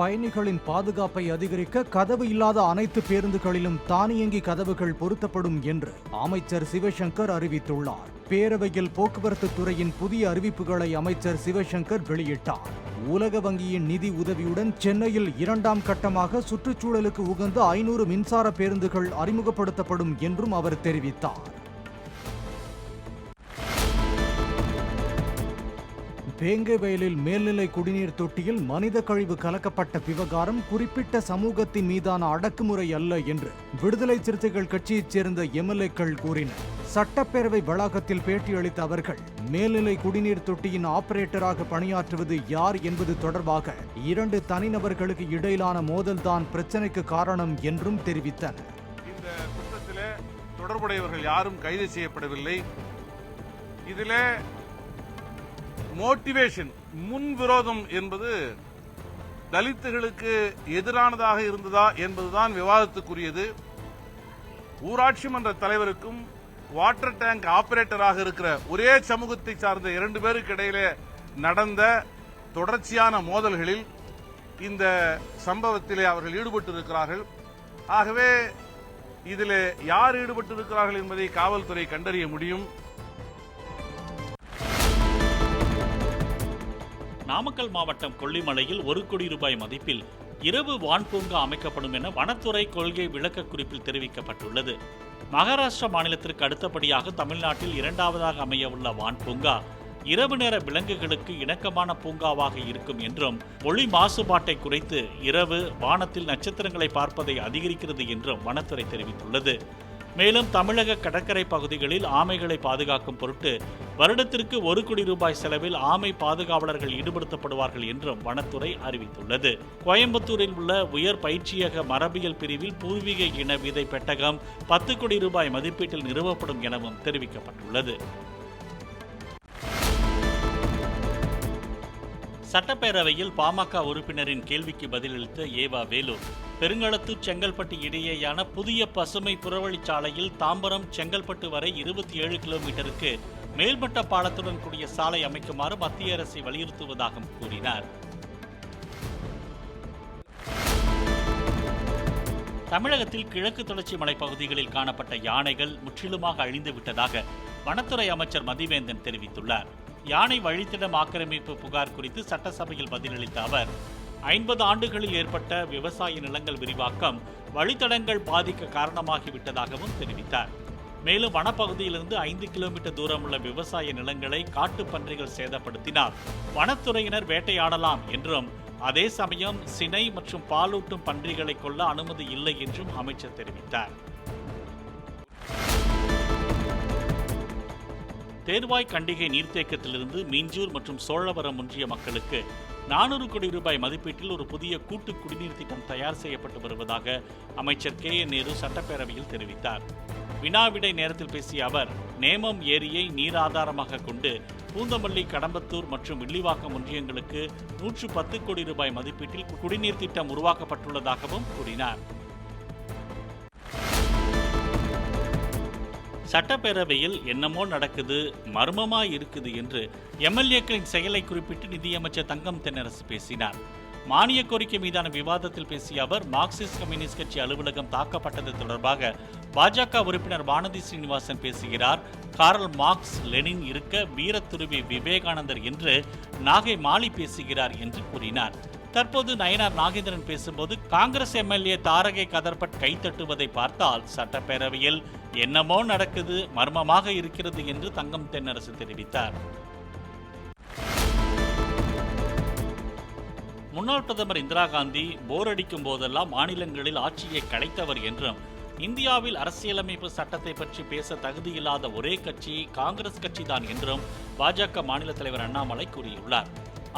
பயணிகளின் பாதுகாப்பை அதிகரிக்க கதவு இல்லாத அனைத்து பேருந்துகளிலும் தானியங்கி கதவுகள் பொருத்தப்படும் என்று அமைச்சர் சிவசங்கர் அறிவித்துள்ளார். பேரவையில் போக்குவரத்து துறையின் புதிய அறிவிப்புகளை அமைச்சர் சிவசங்கர் வெளியிட்டார். உலக வங்கியின் நிதி உதவியுடன் சென்னையில் 2ஆம் கட்டமாக சுற்றுச்சூழலுக்கு உகந்த 500 மின்சார பேருந்துகள் அறிமுகப்படுத்தப்படும் என்றும் அவர் தெரிவித்தார். வேங்கவேலில் மேல்நிலை குடிநீர் தொட்டியில் மனித கழிவு கலக்கப்பட்ட விவகாரம் குறிப்பிட்ட சமூகத்தின் மீதான அடக்குமுறை அல்ல என்று விடுதலை சிறுத்தைகள் கட்சியைச் சேர்ந்த எம்எல்ஏக்கள் கூறினர். சட்டப்பேரவை வளாகத்தில் பேட்டியளித்த அவர்கள் மேல்நிலை குடிநீர் தொட்டியின் ஆபரேட்டராக பணியாற்றுவது யார் என்பது தொடர்பாக 2 தனிநபர்களுக்கு இடையிலான மோதல்தான் பிரச்சனைக்கு காரணம் என்றும் தெரிவித்தனர். இந்த குற்றத்திலே தொடர்புடையவர்கள் யாரும் கைது செய்யப்படவில்லை. இதிலே மோட்டிவேஷன் முன்விரோதம் என்பது தலித்துகளுக்கு எதிரானதாக இருந்ததா என்பதுதான் விவாதத்துக்குரியது. ஊராட்சி மன்ற தலைவருக்கும் வாட்டர் டேங்க் ஆபரேட்டராக இருக்கிற ஒரே சமூகத்தை சார்ந்த 2 பேருக்கு இடையிலே நடந்த தொடர்ச்சியான மோதல்களில் இந்த சம்பவத்திலே அவர்கள் ஈடுபட்டிருக்கிறார்கள். ஆகவே இதிலே யார் ஈடுபட்டிருக்கிறார்கள் என்பதை காவல்துறை கண்டறிய முடியும். நாமக்கல் மாவட்டம் கொல்லிமலையில் 1 கோடி ரூபாய் மதிப்பில் இரவு வான் பூங்கா அமைக்கப்படும் என வனத்துறை கொள்கை விளக்க குறிப்பில் தெரிவிக்கப்பட்டுள்ளது. மகாராஷ்டிரா மாநிலத்திற்கு அடுத்தபடியாக தமிழ்நாட்டில் 2ஆவதாக அமைய உள்ள வான் பூங்கா இரவு நேர விலங்குகளுக்கு இணக்கமான பூங்காவாக இருக்கும் என்றும் ஒளி மாசுபாட்டை குறைத்து இரவு வானத்தில் நட்சத்திரங்களை பார்ப்பதை அதிகரிக்கிறது என்றும் வனத்துறை தெரிவித்துள்ளது. மேலும் தமிழக கடற்கரை பகுதிகளில் ஆமைகளை பாதுகாக்கும் பொருட்டு வருடத்திற்கு 1 கோடி ரூபாய் செலவில் ஆமை பாதுகாவலர்கள் ஈடுபடுத்தப்படுவார்கள் என்றும் வனத்துறை அறிவித்துள்ளது. கோயம்புத்தூரில் உள்ள உயர் பயிற்சியக மரபியல் பிரிவில் பூர்வீக இன விதை பெட்டகம் 10 கோடி ரூபாய் மதிப்பீட்டில் நிறுவப்படும் எனவும் தெரிவிக்கப்பட்டுள்ளது. சட்டப்பேரவையில் பாமக உறுப்பினரின் கேள்விக்கு பதிலளித்த ஏவா வேலு, பெருங்களத்தூர் செங்கல்பட்டு இடையேயான புதிய பசுமை புறவழிச்சாலையில் தாம்பரம் செங்கல்பட்டு வரை 27 கிலோமீட்டருக்கு மேல்மட்ட பாலத்துடன் கூடிய சாலை அமைக்குமாறு மத்திய அரசை வலியுறுத்துவதாக கூறினார். தமிழகத்தில் கிழக்கு தொடர்ச்சி மலைப்பகுதிகளில் காணப்பட்ட யானைகள் முற்றிலுமாக அழிந்து விட்டதாக வனத்துறை அமைச்சர் மதிவேந்தன் தெரிவித்துள்ளார். யானை வழித்தடம் ஆக்கிரமிப்பு புகார் குறித்து சட்டசபையில் பதிலளித்த அவர் 50 ஆண்டுகளில் ஏற்பட்ட விவசாய நிலங்கள் விரிவாக்கம் வழித்தடங்கள் பாதிக்க காரணமாகிவிட்டதாகவும் தெரிவித்தார். மேலும் வனப்பகுதியிலிருந்து 5 கிலோமீட்டர் தூரம் உள்ள விவசாய நிலங்களை காட்டுப் பன்றிகள் சேதப்படுத்தினால் வனத்துறையினர் வேட்டையாடலாம் என்றும், அதே சமயம் சினை மற்றும் பாலூட்டும் பன்றிகளை கொல்ல அனுமதி இல்லை என்றும் அமைச்சர் தெரிவித்தார். தேர்வாய் கண்டிகை நீர்த்தேக்கத்திலிருந்து மீஞ்சூர் மற்றும் சோழவரம் ஒன்றிய மக்களுக்கு 400 கோடி ரூபாய் மதிப்பீட்டில் ஒரு புதிய கூட்டு குடிநீர் திட்டம் தயார் செய்யப்பட்டு வருவதாக அமைச்சர் KN நேரு சட்டப்பேரவையில் தெரிவித்தார். வினாவிடை நேரத்தில் பேசிய அவர், நேமம் ஏரியை நீர் ஆதாரமாக கொண்டு பூந்தமல்லி, கடம்பத்தூர் மற்றும் வில்லிவாக்கம் ஒன்றியங்களுக்கு 110 கோடி ரூபாய் மதிப்பீட்டில் குடிநீர் திட்டம் உருவாக்கப்பட்டுள்ளதாகவும் கூறினார். சட்டப்பேரவையில் என்னமோ நடக்குது, மர்மமாய் இருக்குது என்று எம்எல்ஏக்களின் செயலை குறிப்பிட்டு நிதியமைச்சர் தங்கம் தென்னரசு பேசினார். மானிய கோரிக்கை மீதான விவாதத்தில் பேசிய அவர், மார்க்சிஸ்ட் கம்யூனிஸ்ட் கட்சி அலுவலகம் தாக்கப்பட்டது தொடர்பாக பாஜக உறுப்பினர் வானதி சீனிவாசன் பேசுகிறார். கார்ல் மார்க்ஸ், லெனின் இருக்க வீரத்துருவி விவேகானந்தர் என்று நாகை மாலி பேசுகிறார் என்று கூறினார். தற்போது நயனார் நாகேந்திரன் பேசும்போது காங்கிரஸ் எம்எல்ஏ தாரகை கதர்பட் கைத்தட்டுவதை பார்த்தால் சட்டப்பேரவையில் என்னமோ நடக்குது, மர்மமாக இருக்கிறது என்று தங்கம் தென்னரசு தெரிவித்தார். முன்னாள் பிரதமர் இந்திரா காந்தி போர் அடிக்கும் போதெல்லாம் மாநிலங்களில் ஆட்சியை கலைத்தவர் என்றும், இந்தியாவில் அரசியலமைப்பு சட்டத்தை பற்றி பேச தகுதியில்லாத ஒரே கட்சி காங்கிரஸ் கட்சிதான் என்றும் பாஜக மாநில தலைவர் அண்ணாமலை கூறியுள்ளார்.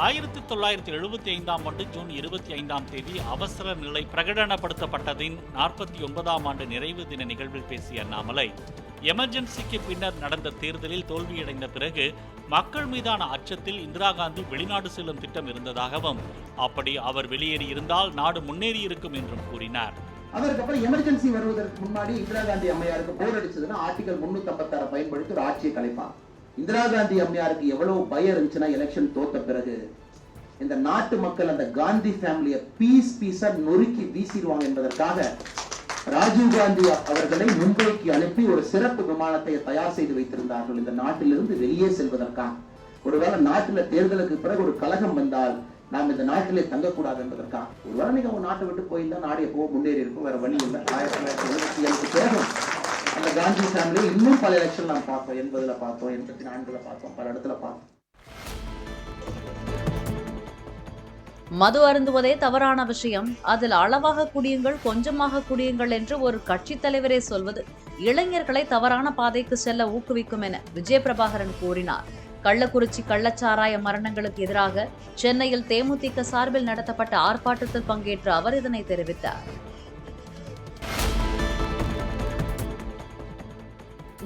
1975ஆம் ஆண்டு ஜூன் 25ஆம் தேதி அவசர நிலை பிரகடனப்படுத்தப்பட்டதின் 49ஆம் ஆண்டு நிறைவு தின நிகழ்வில் பேசிய அண்ணாமலை, எமர்ஜென்சிக்கு பின்னர் நடந்த தேர்தலில் தோல்வியடைந்த பிறகு மக்கள் மீதான அச்சத்தில் இந்திரா காந்தி வெளிநாடு செல்லும் திட்டம் இருந்ததாகவும், அப்படி அவர் வெளியேறியிருந்தால் நாடு முன்னேறி இருக்கும் என்றும் கூறினார். அதற்கப்புறம் எமர்ஜென்சி வருவதற்கு முன்னாடி இந்திரா காந்தி அம்மையாருக்கு போர் அடிச்சதுன்னா ஆர்டிகல் 356 பயன்படுத்தி ஒரு ஆட்சியை கலைப்பாங்க. இந்திரா காந்தி அம்மையாருக்கு எவ்வளவு பயம் இருந்துச்சுன்னா எலெக்ஷன் தோத்த பிறகு இந்த நாட்டு மக்கள் அந்த காந்தி ஃபேமிலியை பீஸா நொறுக்கி வீசிடுவாங்க என்பதற்காக ராஜீவ் காந்தி அவர்களை மும்பைக்கு அனுப்பி ஒரு சிறப்பு விமானத்தை தயார் செய்து வைத்திருந்தார்கள் இந்த நாட்டிலிருந்து வெளியே செல்வதற்காக. ஒருவேளை நாட்டில் தேர்தலுக்கு பிறகு ஒரு கலகம் வந்தால் நாம் இந்த நாட்டிலே தங்கக்கூடாது என்பதற்காக. ஒருவேளை நீங்க ஒரு நாட்டை விட்டு போயிருந்தா நாடு எப்போ முன்னேறி இருக்கும், வேற வழி இல்லை. 1977 பிறகு அந்த காந்தி ஃபேமிலி இன்னும் பல எலெக்ஷன் நாம் பார்த்தோம். 80ல பார்த்தோம், 84ல பார்த்தோம், பல இடத்துல பார்த்தோம். மது அருந்துவதே தவறான விஷயம், அதில் அளவாக குடியுங்கள், கொஞ்சமாக குடியுங்கள் என்று ஒரு கட்சி தலைவரே சொல்வது இளைஞர்களை தவறான பாதைக்கு செல்ல ஊக்குவிக்கும் என விஜயபிரபாகரன் கூறினார். கள்ளக்குறிச்சி கள்ளச்சாராய மரணங்களுக்கு எதிராக சென்னையில் தேமுதிக சார்பில் நடத்தப்பட்ட ஆர்ப்பாட்டத்தில் பங்கேற்று அவர் இதனை தெரிவித்தார்.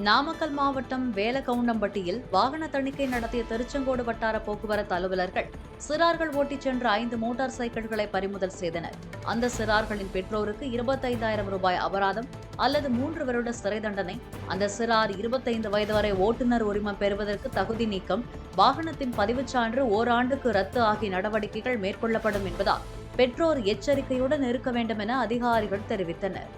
நாமக்கல் மாவட்டம் வேலகவுண்டம்பட்டியில் வாகன தணிக்கை நடத்திய திருச்செங்கோடு வட்டார போக்குவரத்து அலுவலர்கள் சிறார்கள் ஓட்டிச் சென்ற 5 மோட்டார் சைக்கிள்களை பறிமுதல் செய்தனர். அந்த சிறார்களின் பெற்றோருக்கு 25,000 ரூபாய் அபராதம் அல்லது 3 வருட சிறை தண்டனை. அந்த சிறார் 25 வயது வரை ஓட்டுநர் உரிமம் பெறுவதற்கு தகுதி நீக்கம், வாகனத்தின் பதிவுச் சான்று ஓராண்டுக்கு ரத்து ஆகிய நடவடிக்கைகள் மேற்கொள்ளப்படும் என்பதால் பெற்றோர் எச்சரிக்கையுடன் இருக்க வேண்டும் என அதிகாரிகள் தெரிவித்தனர்.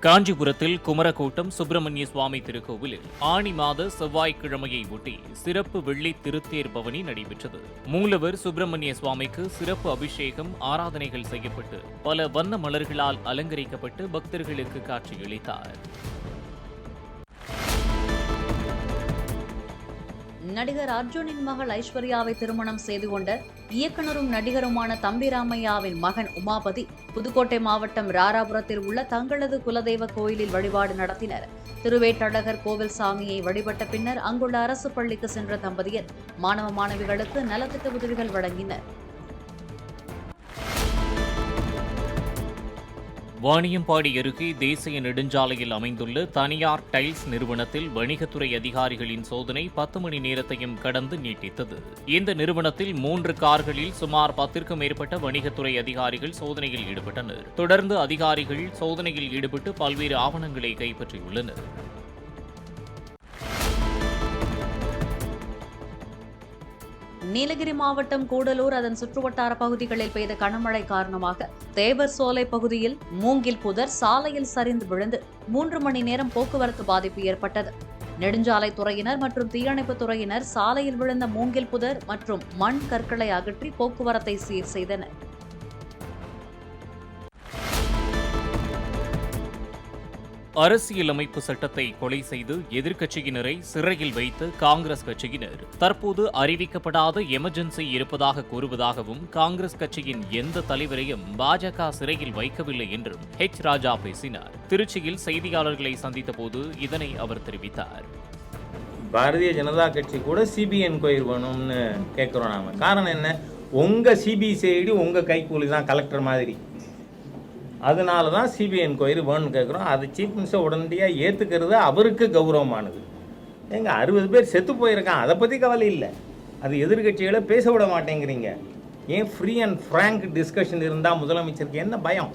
காஞ்சிபுரத்தில் குமரகோட்டம் சுப்பிரமணிய சுவாமி திருக்கோவிலில் ஆனி மாத செவ்வாய்க்கிழமையை ஒட்டி சிறப்பு வெள்ளி திருத்தேர் பவனி நடைபெற்றது. மூலவர் சுப்பிரமணிய சுவாமிக்கு சிறப்பு அபிஷேகம், ஆராதனைகள் செய்யப்பட்டு பல வண்ண மலர்களால் அலங்கரிக்கப்பட்டு பக்தர்களுக்கு காட்சியளித்தார். நடிகர் அர்ஜுனின் மகள் ஐஸ்வர்யாவை திருமணம் செய்து கொண்ட இயக்குனரும் நடிகருமான தம்பி ராமையாவின் மகன் உமாபதி புதுக்கோட்டை மாவட்டம் ராராபுரத்தில் உள்ள தங்களது குலதெய்வ கோயிலில் வழிபாடு நடத்தினர். திருவேட்டழகர் கோவில் சாமியை வழிபட்ட பின்னர் அங்குள்ள அரசு பள்ளிக்கு சென்ற தம்பதியர் மாணவ மாணவிகளுக்கு நலத்திட்ட உதவிகள் வழங்கினர். வாணியம்பாடி அருகே தேசிய நெடுஞ்சாலையில் அமைந்துள்ள தனியார் டைல்ஸ் நிறுவனத்தில் வணிகத்துறை அதிகாரிகளின் சோதனை 10 மணி நேரத்தையும் கடந்து நீட்டித்தது. இந்த நிறுவனத்தில் 3 கார்களில் சுமார் 10க்கும் மேற்பட்ட வணிகத்துறை அதிகாரிகள் சோதனையில் ஈடுபட்டனர். தொடர்ந்து அதிகாரிகள் சோதனையில் ஈடுபட்டு பல்வேறு ஆவணங்களை கைப்பற்றியுள்ளனர். நீலகிரி மாவட்டம் கூடலூர் அதன் சுற்றுவட்டார பகுதிகளில் பெய்த கனமழை காரணமாக தேவர் சோலை பகுதியில் மூங்கில் புதர் சாலையில் சரிந்து விழுந்து 3 மணி நேரம் போக்குவரத்து பாதிப்பு ஏற்பட்டது. நெடுஞ்சாலை துறையினர் மற்றும் தீயணைப்பு துறையினர் சாலையில் விழுந்த மூங்கில் புதர் மற்றும் மண் கற்களை அகற்றி போக்குவரத்தை சீர் செய்தனர். அரசியலமைப்பு சட்டத்தை கொலை செய்து எதிர்க்கட்சியினரை சிறையில் வைத்து காங்கிரஸ் கட்சியினர் தற்போது அறிவிக்கப்படாத எமர்ஜென்சி இருப்பதாக கூறுவதாகவும், காங்கிரஸ் கட்சியின் எந்த தலைவரையும் பாஜக சிறையில் வைக்கவில்லை என்றும் ராஜா பேசினார். திருச்சியில் செய்தியாளர்களை சந்தித்த போது இதனை அவர் தெரிவித்தார். பாரதிய ஜனதா கட்சி கூட சிபிஐ என்கொயரி வேணும்னு கேட்குறோம். நாம காரணம் என்ன? உங்க சிபிசிஐடி உங்க கைக்கூலி தான், கலெக்டர் மாதிரி. அதனால தான் சிபிஐ என்கொயரி வேணும்னு கேட்குறோம். அது சீஃப் மினிஸ்டர் உடனடியாக ஏற்றுக்கிறது அவருக்கு கௌரவமானது. எங்க 60 பேர் செத்து போயிருக்கான், அதை பற்றி கவலை இல்லை. அது எதிர்கட்சிகளை பேச விட மாட்டேங்கிறீங்க. ஏன் ஃப்ரீ அண்ட் ஃப்ராங்க் டிஸ்கஷன் இருந்தால் முதலமைச்சருக்கு என்ன பயம்?